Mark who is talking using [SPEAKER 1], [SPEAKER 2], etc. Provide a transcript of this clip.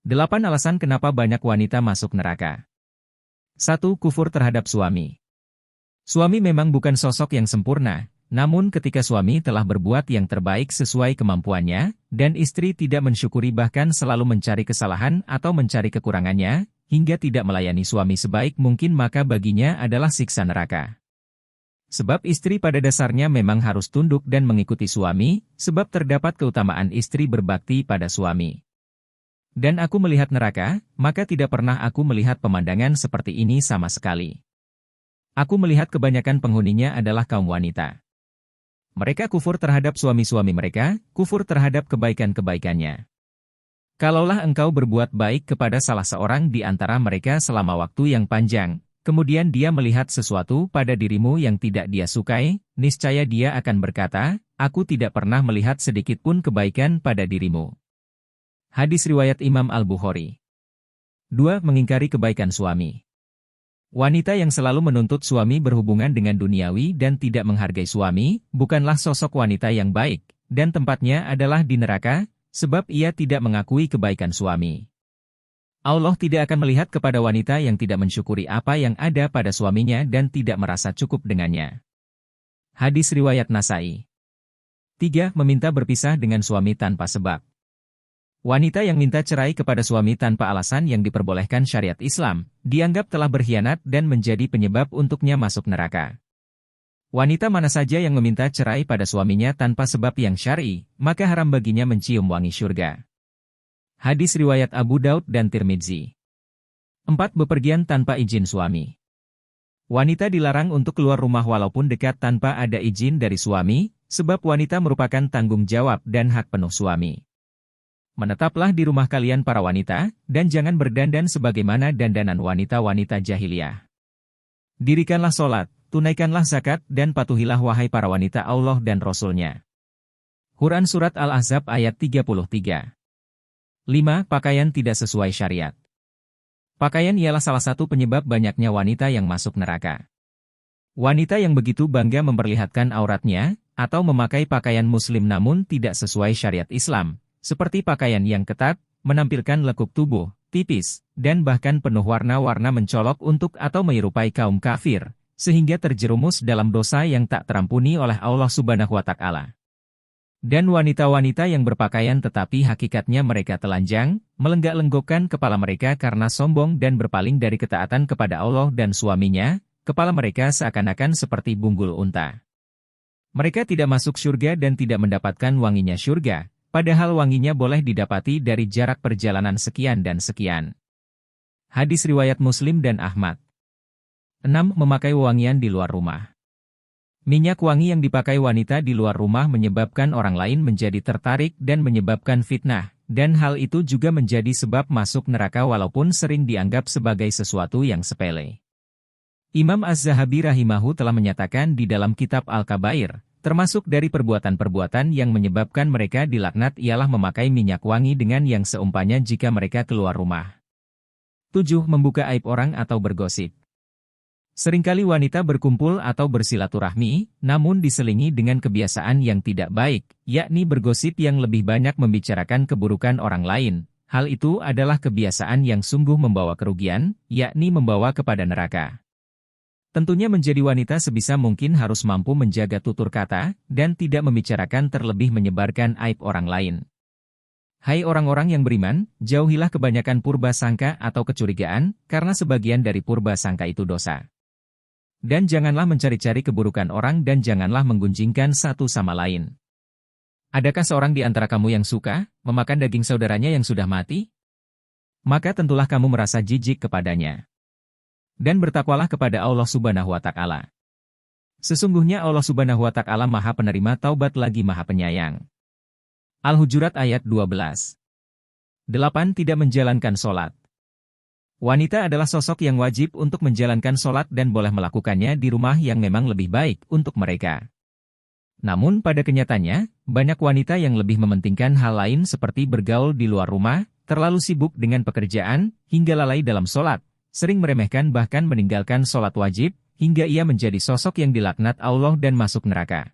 [SPEAKER 1] 8 alasan kenapa banyak wanita masuk neraka. 1. Kufur terhadap suami. Suami memang bukan sosok yang sempurna, namun ketika suami telah berbuat yang terbaik sesuai kemampuannya, dan istri tidak mensyukuri bahkan selalu mencari kesalahan atau mencari kekurangannya, hingga tidak melayani suami sebaik mungkin maka baginya adalah siksa neraka. Sebab istri pada dasarnya memang harus tunduk dan mengikuti suami, sebab terdapat keutamaan istri berbakti pada suami. Dan aku melihat neraka, maka tidak pernah aku melihat pemandangan seperti ini sama sekali. Aku melihat kebanyakan penghuninya adalah kaum wanita. Mereka kufur terhadap suami-suami mereka, kufur terhadap kebaikan-kebaikannya. Kalaulah engkau berbuat baik kepada salah seorang di antara mereka selama waktu yang panjang, kemudian dia melihat sesuatu pada dirimu yang tidak dia sukai, niscaya dia akan berkata, aku tidak pernah melihat sedikitpun kebaikan pada dirimu. Hadis riwayat Imam Al-Bukhari. 2. Mengingkari kebaikan suami. Wanita yang selalu menuntut suami berhubungan dengan duniawi dan tidak menghargai suami, bukanlah sosok wanita yang baik, dan tempatnya adalah di neraka, sebab ia tidak mengakui kebaikan suami. Allah tidak akan melihat kepada wanita yang tidak mensyukuri apa yang ada pada suaminya dan tidak merasa cukup dengannya. Hadis riwayat Nasai. 3. Meminta berpisah dengan suami tanpa sebab. Wanita yang minta cerai kepada suami tanpa alasan yang diperbolehkan syariat Islam, dianggap telah berkhianat dan menjadi penyebab untuknya masuk neraka. Wanita mana saja yang meminta cerai pada suaminya tanpa sebab yang syar'i, maka haram baginya mencium wangi syurga. Hadis riwayat Abu Daud dan Tirmidzi. 4. Bepergian tanpa izin suami. Wanita dilarang untuk keluar rumah walaupun dekat tanpa ada izin dari suami, sebab wanita merupakan tanggung jawab dan hak penuh suami. Menetaplah di rumah kalian para wanita, dan jangan berdandan sebagaimana dandanan wanita-wanita jahiliyah. Dirikanlah sholat, tunaikanlah zakat, dan patuhilah wahai para wanita Allah dan Rasul-Nya. Quran Surat Al-Ahzab ayat 33. 5. Pakaian tidak sesuai syariat. Pakaian ialah salah satu penyebab banyaknya wanita yang masuk neraka. Wanita yang begitu bangga memperlihatkan auratnya, atau memakai pakaian muslim namun tidak sesuai syariat Islam, seperti pakaian yang ketat, menampilkan lekuk tubuh, tipis, dan bahkan penuh warna-warna mencolok untuk atau menyerupai kaum kafir, sehingga terjerumus dalam dosa yang tak terampuni oleh Allah Subhanahu wa Ta'ala. Dan wanita-wanita yang berpakaian tetapi hakikatnya mereka telanjang, melenggak-lenggokkan kepala mereka karena sombong dan berpaling dari ketaatan kepada Allah dan suaminya, kepala mereka seakan-akan seperti bunggul unta. Mereka tidak masuk surga dan tidak mendapatkan wanginya surga, padahal wanginya boleh didapati dari jarak perjalanan sekian dan sekian. Hadis riwayat Muslim dan Ahmad. 6. Memakai wewangian di luar rumah. Minyak wangi yang dipakai wanita di luar rumah menyebabkan orang lain menjadi tertarik dan menyebabkan fitnah, dan hal itu juga menjadi sebab masuk neraka walaupun sering dianggap sebagai sesuatu yang sepele. Imam Az-Zahabi rahimahu telah menyatakan di dalam kitab Al-Kabair, termasuk dari perbuatan-perbuatan yang menyebabkan mereka dilaknat ialah memakai minyak wangi dengan yang seumpanya jika mereka keluar rumah. 7. Membuka aib orang atau bergosip. Seringkali wanita berkumpul atau bersilaturahmi, namun diselingi dengan kebiasaan yang tidak baik, yakni bergosip yang lebih banyak membicarakan keburukan orang lain. Hal itu adalah kebiasaan yang sungguh membawa kerugian, yakni membawa kepada neraka. Tentunya menjadi wanita sebisa mungkin harus mampu menjaga tutur kata, dan tidak membicarakan terlebih menyebarkan aib orang lain. Hai orang-orang yang beriman, jauhilah kebanyakan purba sangka atau kecurigaan, karena sebagian dari purba sangka itu dosa. Dan janganlah mencari-cari keburukan orang dan janganlah menggunjingkan satu sama lain. Adakah seorang di antara kamu yang suka memakan daging saudaranya yang sudah mati? Maka tentulah kamu merasa jijik kepadanya. Dan bertakwalah kepada Allah Subhanahu wa Ta'ala. Sesungguhnya Allah Subhanahu wa Ta'ala Maha Penerima Taubat lagi Maha Penyayang. Al-Hujurat ayat 12. 8. Tidak menjalankan sholat. Wanita adalah sosok yang wajib untuk menjalankan sholat dan boleh melakukannya di rumah yang memang lebih baik untuk mereka. Namun pada kenyataannya, banyak wanita yang lebih mementingkan hal lain seperti bergaul di luar rumah, terlalu sibuk dengan pekerjaan, hingga lalai dalam sholat, sering meremehkan bahkan meninggalkan sholat wajib, hingga ia menjadi sosok yang dilaknat Allah dan masuk neraka.